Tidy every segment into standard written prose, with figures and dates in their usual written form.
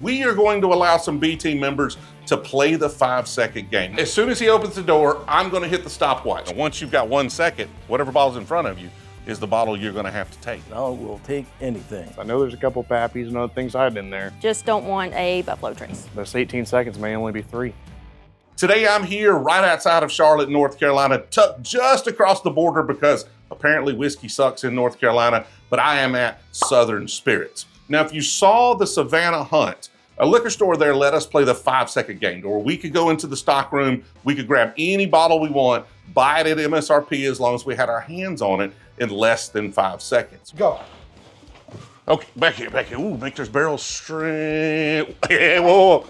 we are going to allow some B team members to play the 5-second game. As soon as he opens the door, I'm gonna hit the stopwatch. And once you've got 1 second, whatever bottle's in front of you is the bottle you're gonna have to take. No, we'll take anything. I know there's a couple pappies and other things hiding in there. Just don't want a Buffalo Trace. This 18 seconds may only be 3. Today I'm here right outside of Charlotte, North Carolina, tucked just across the border because apparently whiskey sucks in North Carolina, but I am at Southern Spirits. Now, if you saw the Savannah Hunt, a liquor store there let us play the 5-second game, where we could go into the stock room, we could grab any bottle we want, buy it at MSRP as long as we had our hands on it in less than 5 seconds. Go. Okay, back here. Ooh, make those barrels straight. Yeah, whoa.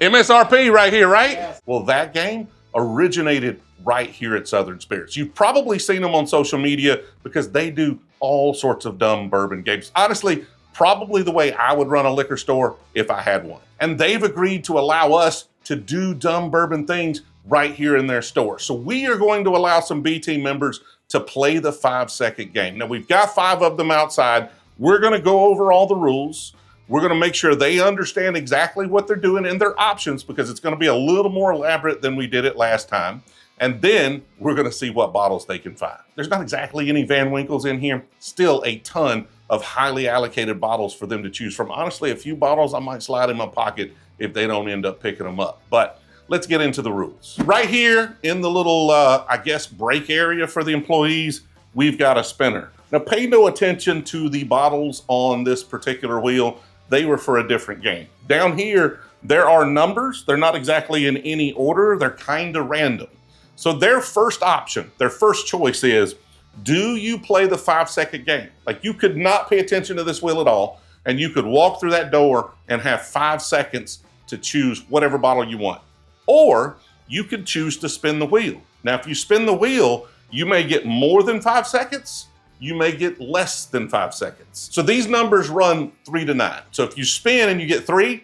MSRP right here, right? Yes. Well, that game originated right here at Southern Spirits. You've probably seen them on social media because they do all sorts of dumb bourbon games. Honestly, probably the way I would run a liquor store if I had one. And they've agreed to allow us to do dumb bourbon things right here in their store. So we are going to allow some B team members to play the 5-second game. Now, we've got 5 of them outside. We're gonna go over all the rules. We're gonna make sure they understand exactly what they're doing and their options, because it's gonna be a little more elaborate than we did it last time. And then we're gonna see what bottles they can find. There's not exactly any Van Winkles in here, still a ton of highly allocated bottles for them to choose from. Honestly, a few bottles I might slide in my pocket if they don't end up picking them up. But let's get into the rules. Right here in the little, I guess, break area for the employees, we've got a spinner. Now pay no attention to the bottles on this particular wheel. They were for a different game. Down here, there are numbers. They're not exactly in any order. They're kind of random. So their first option, their first choice is, do you play the 5-second game? Like, you could not pay attention to this wheel at all, and you could walk through that door and have 5 seconds to choose whatever bottle you want. Or you could choose to spin the wheel. Now, if you spin the wheel, you may get more than 5 seconds. You may get less than 5 seconds. So these numbers run 3 to 9. So if you spin and you get 3,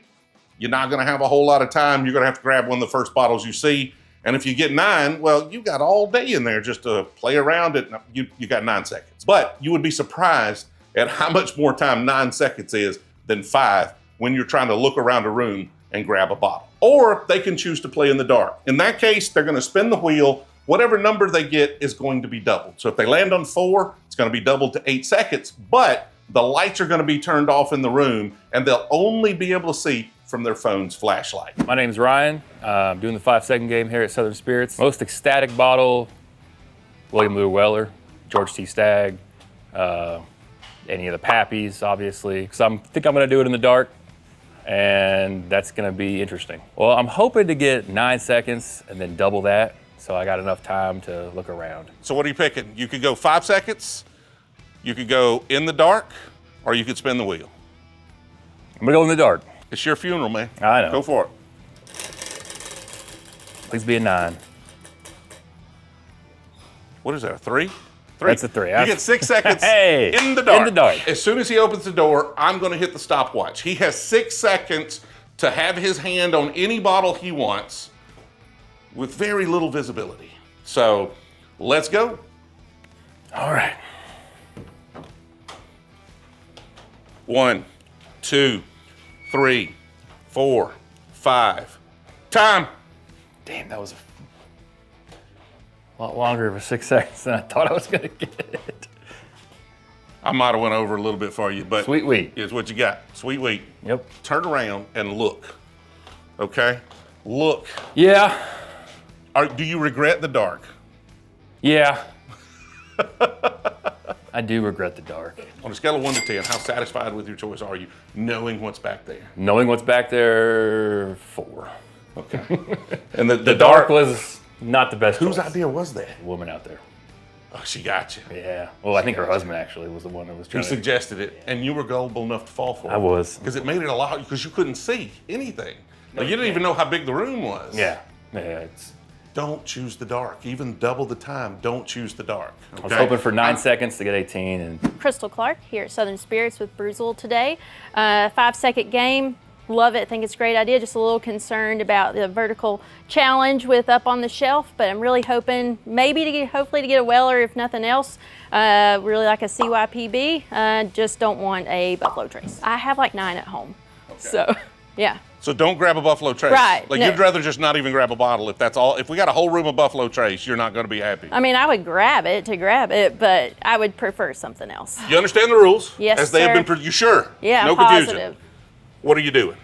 you're not gonna have a whole lot of time. You're gonna have to grab one of the first bottles you see. And if you get 9, well, you got all day in there just to play around it. You got 9 seconds. But you would be surprised at how much more time 9 seconds is than 5 when you're trying to look around a room and grab a bottle. Or they can choose to play in the dark. In that case, they're gonna spin the wheel. Whatever number they get is going to be doubled. So if they land on 4, it's gonna be doubled to 8 seconds, but the lights are gonna be turned off in the room and they'll only be able to see from their phone's flashlight. My name's Ryan. I'm doing the 5-second game here at Southern Spirits. Most ecstatic bottle, William Lou Weller, George T. Stagg, any of the Pappies, obviously. So I think I'm gonna do it in the dark, and that's gonna be interesting. Well, I'm hoping to get 9 seconds and then double that, so I got enough time to look around. So what are you picking? You could go 5 seconds, you could go in the dark, or you could spin the wheel. I'm gonna go in the dark. It's your funeral, man. I know. Go for it. Please be a 9. What is that, a 3? 3. That's a 3. You get 6 seconds Hey, in the dark. in the dark. As soon as he opens the door, I'm gonna hit the stopwatch. He has 6 seconds to have his hand on any bottle he wants with very little visibility. So let's go. All right. 1, 2, 3, 4, 5. Time. Damn, that was a lot longer of a 6 seconds than I thought I was gonna get. I might have went over a little bit for you, but Sweet wheat. is what you got. Sweet wheat. Yep. Turn around and look. Okay? Look. Yeah. Do you regret the dark? Yeah. I do regret the dark. On a scale of 1 to 10, how satisfied with your choice are you, knowing what's back there? Knowing what's back there, 4. Okay. And the Dark was not the best Whose choice. idea was that? The woman out there. Oh, she got you. Yeah. Well, I think her husband actually was the one that was He trying to... suggested it, and you were gullible enough to fall for it. I was. Because it made it a lot, because you couldn't see anything. Like, you didn't even know how big the room was. Yeah. Yeah, it's... Don't choose the dark. Even double the time, don't choose the dark. Okay? I was hoping for 9 seconds to get 18 and... Crystal Clark here at Southern Spirits with Brewzle today. 5-second game. Love it. Think it's a great idea. Just a little concerned about the vertical challenge with up on the shelf, but I'm really hoping hopefully to get a Weller if nothing else. Really like a CYPB. Just don't want a Buffalo Trace. I have like 9 at home. So, yeah. So don't grab a Buffalo Trace. Right, Like no. you'd rather just not even grab a bottle if that's all. If we got a whole room of Buffalo Trace, you're not going to be happy. I mean, I would grab it, but I would prefer something else. You understand the rules? Yes, As they sir. have been. You sure? Yeah, No positive. confusion. What are you doing?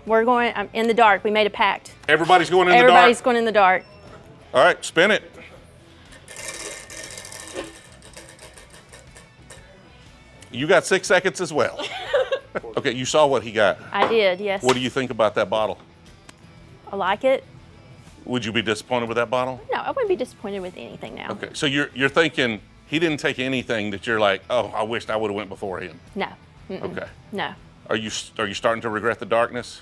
We're going in the dark. We made a pact. Everybody's going in the dark. Everybody's going in the dark. All right, spin it. You got 6 seconds as well. Okay, you saw what he got. I did, yes. What do you think about that bottle? I like it. Would you be disappointed with that bottle? No, I wouldn't be disappointed with anything now. Okay, so you're thinking he didn't take anything that you're like, oh, I wished I would have went before him. No. Mm-mm. Okay. No. Are you starting to regret the darkness?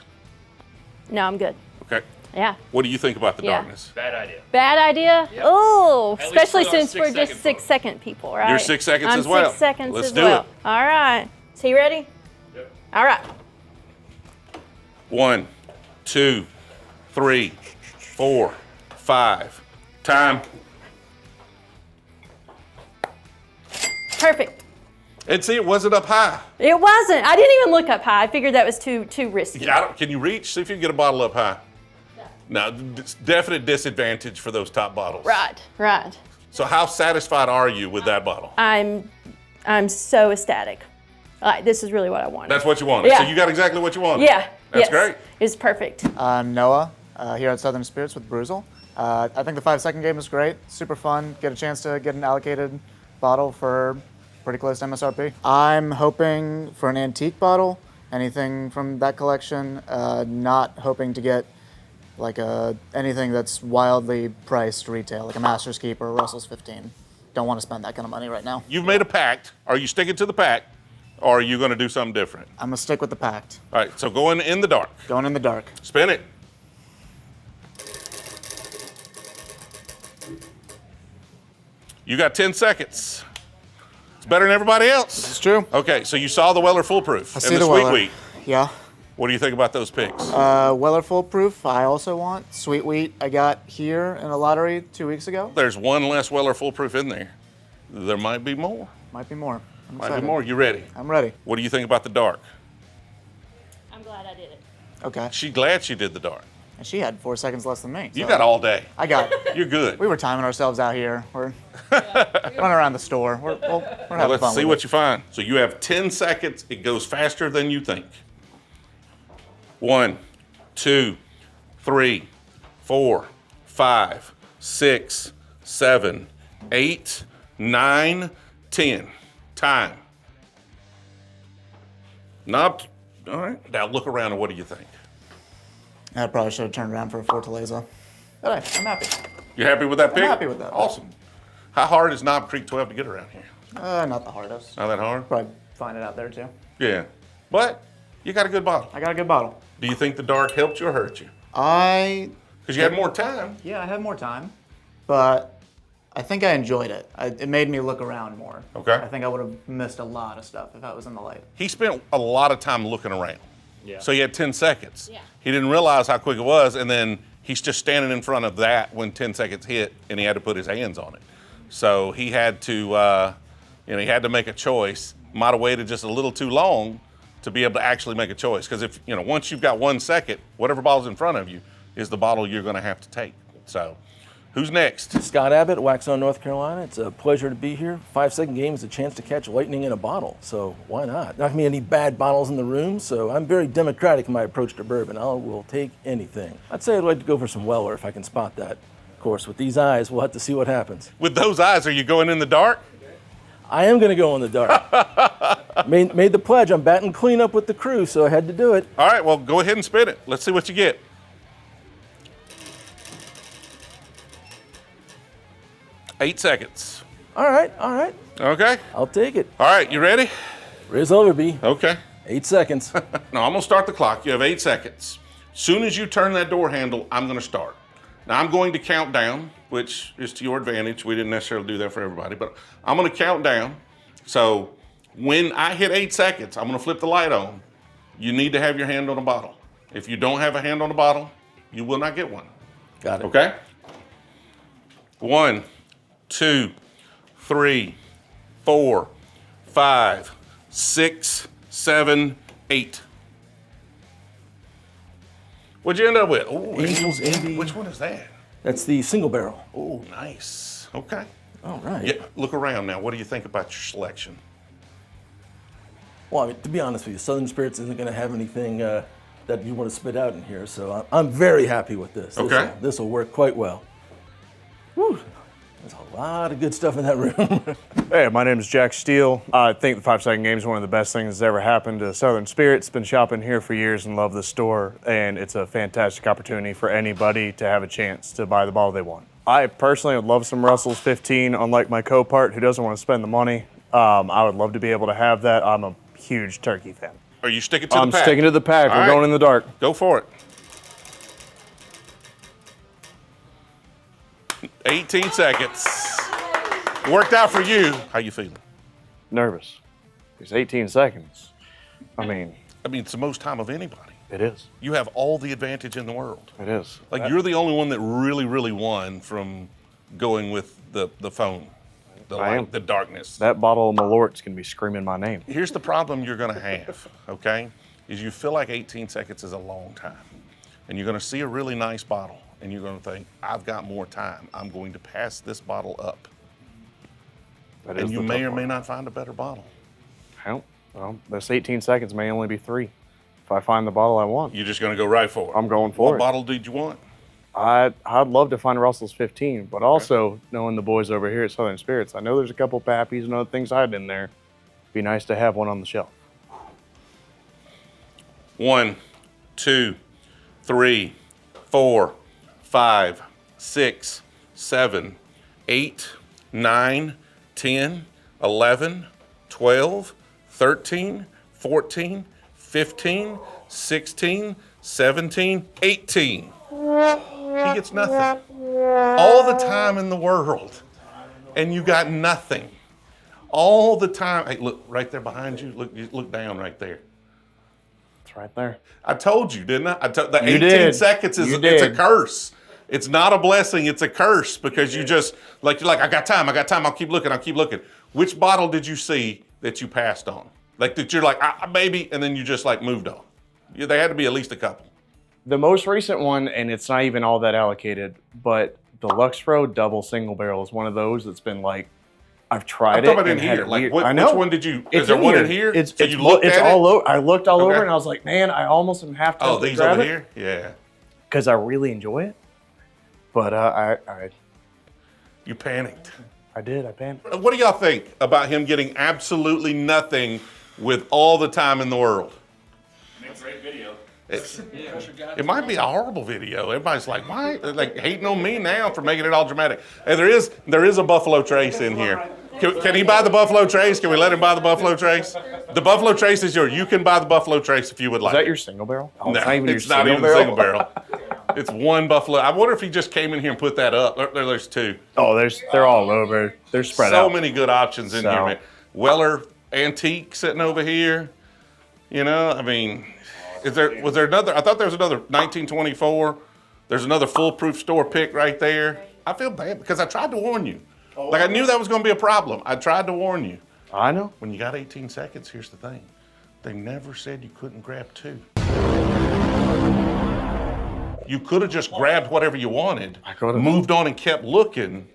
No, I'm good. Okay. Yeah. What do you think about the Yeah. darkness? Bad idea. Bad idea? Yep. Oh, At least especially put on since we're 6 second just 6-second people, right? You're 6 seconds I'm as well. 6 seconds Let's as do well. it. All right. So you ready? Yep. All right. 1, 2, 3, 4, 5. Time. Perfect. And see, it wasn't up high. It wasn't. I didn't even look up high. I figured that was too risky. Yeah, can you reach? See if you can get a bottle up high. No, definite disadvantage for those top bottles. Right, right. So how satisfied are you with that bottle? I'm so ecstatic. Like, this is really what I wanted. That's what you wanted. Yeah. So you got exactly what you wanted. Yeah. That's yes. great. It's perfect. I'm Noah, here at Southern Spirits with Brewzle. I think the 5-second game is great, super fun, get a chance to get an allocated bottle for pretty close to MSRP. I'm hoping for an antique bottle, anything from that collection, not hoping to get like anything that's wildly priced retail, like a Master's Keeper or Russell's 15. Don't want to spend that kind of money right now. You've made a pact. Are you sticking to the pact, or are you going to do something different? I'm gonna stick with the pact. All right, so going in the dark. Going in the dark. Spin it. You got 10 seconds. It's better than everybody else. It's true. Okay, so you saw the Weller Foolproof I and see the the Sweet Weller. Wheat. Yeah. What do you think about those picks? Weller Foolproof, I also want. Sweet Wheat, I got here in a lottery 2 weeks ago. There's one less Weller Foolproof in there. There might be more. Might be more. I'm Might excited. be more. You ready? I'm ready. What do you think about the dark? I'm glad I did it. Okay. She glad she did the dark. And she had 4 seconds less than me. You so got all day. I got. You're good. We were timing ourselves out here. We're running around the store. We're Now having let's fun see with what it. you find. So you have 10 seconds. It goes faster than you think. 1, 2, 3, 4, 5, 6, 7, 8, 9, 10. Time. Not. All right. Now look around and what do you think? I probably should have turned around for a Fortaleza. But hey, I'm happy. You happy with that pick? happy with that. Awesome. How hard is Knob Creek 12 to get around here? Not the hardest. Not that hard? Probably find it out there too. Yeah. But you got a good bottle. I got a good bottle. Do you think the dark helped you or hurt you? Because you had more time. Yeah, I had more time, but I think I enjoyed it. It made me look around more. Okay. I think I would have missed a lot of stuff if I was in the light. He spent a lot of time looking around. Yeah. So he had 10 seconds. Yeah. He didn't realize how quick it was, and then he's just standing in front of that when 10 seconds hit, and he had to put his hands on it. So he had to, he had to make a choice. Might have waited just a little too long to be able to actually make a choice. Because if, once you've got 1 second, whatever ball's in front of you is the bottle you're going to have to take. So who's next? Scott Abbott, Waxhaw, North Carolina. It's a pleasure to be here. 5-second game is a chance to catch lightning in a bottle, so why not? Not gonna be any bad bottles in the room, so I'm very democratic in my approach to bourbon. I will take anything. I'd say I'd like to go for some Weller if I can spot that. Of course, with these eyes, we'll have to see what happens. With those eyes, are you going in the dark? I am gonna go in the dark. made the pledge. I'm batting clean up with the crew, so I had to do it. All right, well, go ahead and spin it. Let's see what you get. Eight seconds. All right, Okay. I'll take it. All right, you ready? Riz Overby, Okay. 8 seconds. Now, I'm going to start the clock. You have 8 seconds. Soon as you turn that door handle, I'm going to start. Now, I'm going to count down, which is to your advantage. We didn't necessarily do that for everybody, but I'm going to count down. So when I hit 8 seconds, I'm going to flip the light on. You need to have your hand on a bottle. If you don't have a hand on a bottle, you will not get one. Got it. Okay? 1, 2, 3, 4, 5, 6, 7, 8. What'd you end up with? Ooh, Angels Envy. Which one is that? That's the single barrel. Oh, nice. Okay. All right. Yeah, look around now. What do you think about your selection? Well, I mean, to be honest with you, Southern Spirits isn't going to have anything that you want to spit out in here, so I'm very happy with this. Okay. This will work quite well. Whew. There's a lot of good stuff in that room. Hey, my name is Jack Steele. I think the 5 Second Game is one of the best things that's ever happened to Southern Spirits. Been shopping here for years and love the store, and it's a fantastic opportunity for anybody to have a chance to buy the bottle they want. I personally would love some Russell's 15, unlike my co-part who doesn't want to spend the money. I would love to be able to have that. I'm a huge turkey fan. Are you sticking to the I'm pack? sticking to the pack. All We're right. going in the dark. Go for it. 18 seconds. Worked out for you. How you feeling? Nervous. It's 18 seconds. I mean, It's the most time of anybody. it is. You have all the advantage in the world. It is. Like, you're the only one that really won from going with the phone, the I am. light, the darkness. That bottle of Malort's going to be screaming my name. Here's the problem you're going to have, okay, is you feel like 18 seconds is a long time. And you're going to see a really nice bottle, and you're going to think, I've got more time. I'm going to pass this bottle up. That And is you the may tough or may part. not find a better bottle. Well, this 18 seconds may only be 3 if I find the bottle I want. You're just going to go right for it. I'm going for What it. bottle did you want? I'd love to find Russell's 15, but also knowing the boys over here at Southern Spirits, I know there's a couple Pappies and other things hiding in there. Be nice to have one on the shelf. 1, 2, 3, 4, 5, 6, 7, 8, 9, 10, 11, 12, 13, 14, 15, 16, 17, 18. He gets nothing. All the time in the world. And you got nothing. All the time. Hey, look, right there behind you. Look down right there. It's right there. I told you, didn't I? The You 18 did. seconds is You it's a did. curse. It's not a blessing, it's a curse because you just you're like, I got time, I'll keep looking. Which bottle did you see that you passed on? Like that you're like, maybe, and then you just like moved on. There had to be at least a couple. The most recent one, and it's not even all that allocated, but the Lux Pro double single barrel is one of those that's been like, I've tried I'm talking it. about in and had here. it Like, weird- what, I know. which one did you? It's Is there in one here. in here? It's, So it's, you looked it's at all it? over. I looked all over Okay. and I was like, man, I almost am half Oh, tempted to these grab over it here? Yeah. because I really enjoy it. But You panicked. I did. I panicked. What do y'all think about him getting absolutely nothing with all the time in the world? Great video. It might be a horrible video. Everybody's like, why? They're like hating on me now for making it all dramatic. And there is a Buffalo Trace in here. Can he buy the Buffalo Trace? Can we let him buy the Buffalo Trace? The Buffalo Trace is yours. You can buy the Buffalo Trace if you would like. Is that your single barrel? Oh, No, it's it's not even a single barrel. It's one Buffalo. I wonder if he just came in here and put that up. There's two. Oh, they're all over. They're spread So out. many good options in So- here, man. Weller Antique sitting over here. You know, I mean, was there another? I thought there was another 1924. There's another foolproof store pick right there. I feel bad because I tried to warn you. Like I knew that was going to be a problem. I tried to warn you. I know. When you got 18 seconds, here's the thing. They never said you couldn't grab two. You could have just grabbed whatever you wanted, I could've. moved on and kept looking,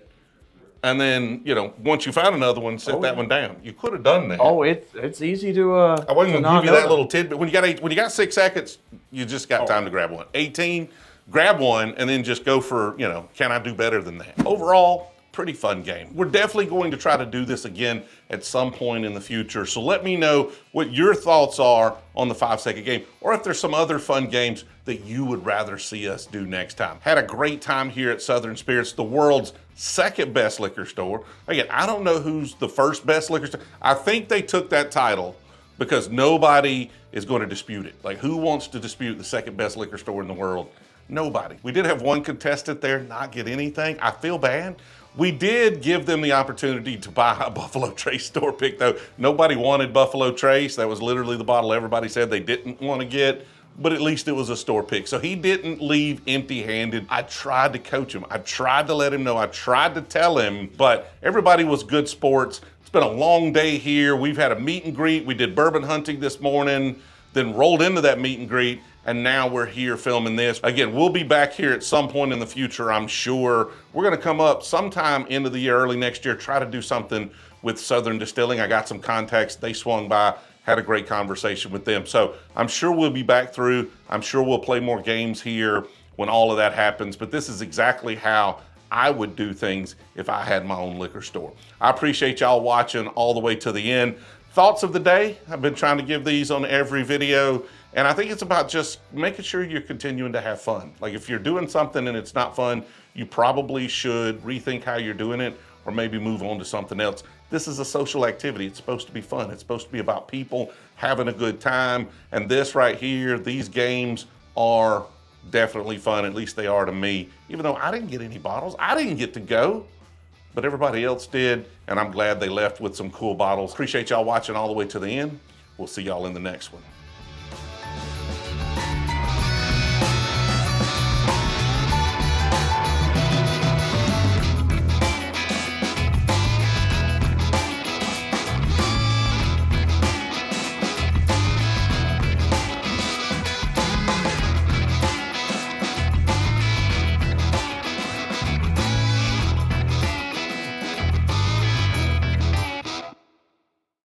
and then, once you found another one, set that one down. You could have done that. Oh, it's easy to. I wasn't to going not to give you know that little tidbit. When you got 6 seconds, you just got time to grab one. 18, grab one, and then just go for, can I do better than that? Overall, pretty fun game. We're definitely going to try to do this again at some point in the future. So let me know what your thoughts are on the 5-second game, or if there's some other fun games that you would rather see us do next time. Had a great time here at Southern Spirits, the world's second best liquor store. Again, I don't know who's the first best liquor store. I think they took that title because nobody is going to dispute it. Like, who wants to dispute the second best liquor store in the world? Nobody. We did have one contestant there not get anything. I feel bad. We did give them the opportunity to buy a Buffalo Trace store pick, though. Nobody wanted Buffalo Trace. That was literally the bottle everybody said they didn't want to get, but at least it was a store pick. So he didn't leave empty-handed. I tried to coach him. I tried to let him know. I tried to tell him, but everybody was good sports. It's been a long day here. We've had a meet and greet. We did bourbon hunting this morning, then rolled into that meet and greet, and now we're here filming this. Again, we'll be back here at some point in the future, I'm sure. We're gonna come up sometime into the year, early next year, try to do something with Southern Distilling. I got some contacts, they swung by, had a great conversation with them. So I'm sure we'll be back through. I'm sure we'll play more games here when all of that happens, but this is exactly how I would do things if I had my own liquor store. I appreciate y'all watching all the way to the end. Thoughts of the day, I've been trying to give these on every video, and I think it's about just making sure you're continuing to have fun. Like if you're doing something and it's not fun, you probably should rethink how you're doing it or maybe move on to something else. This is a social activity. It's supposed to be fun. It's supposed to be about people having a good time, and this right here, these games are definitely fun, at least they are to me. Even though I didn't get any bottles, I didn't get to go, but everybody else did, and I'm glad they left with some cool bottles. Appreciate y'all watching all the way to the end. We'll see y'all in the next one.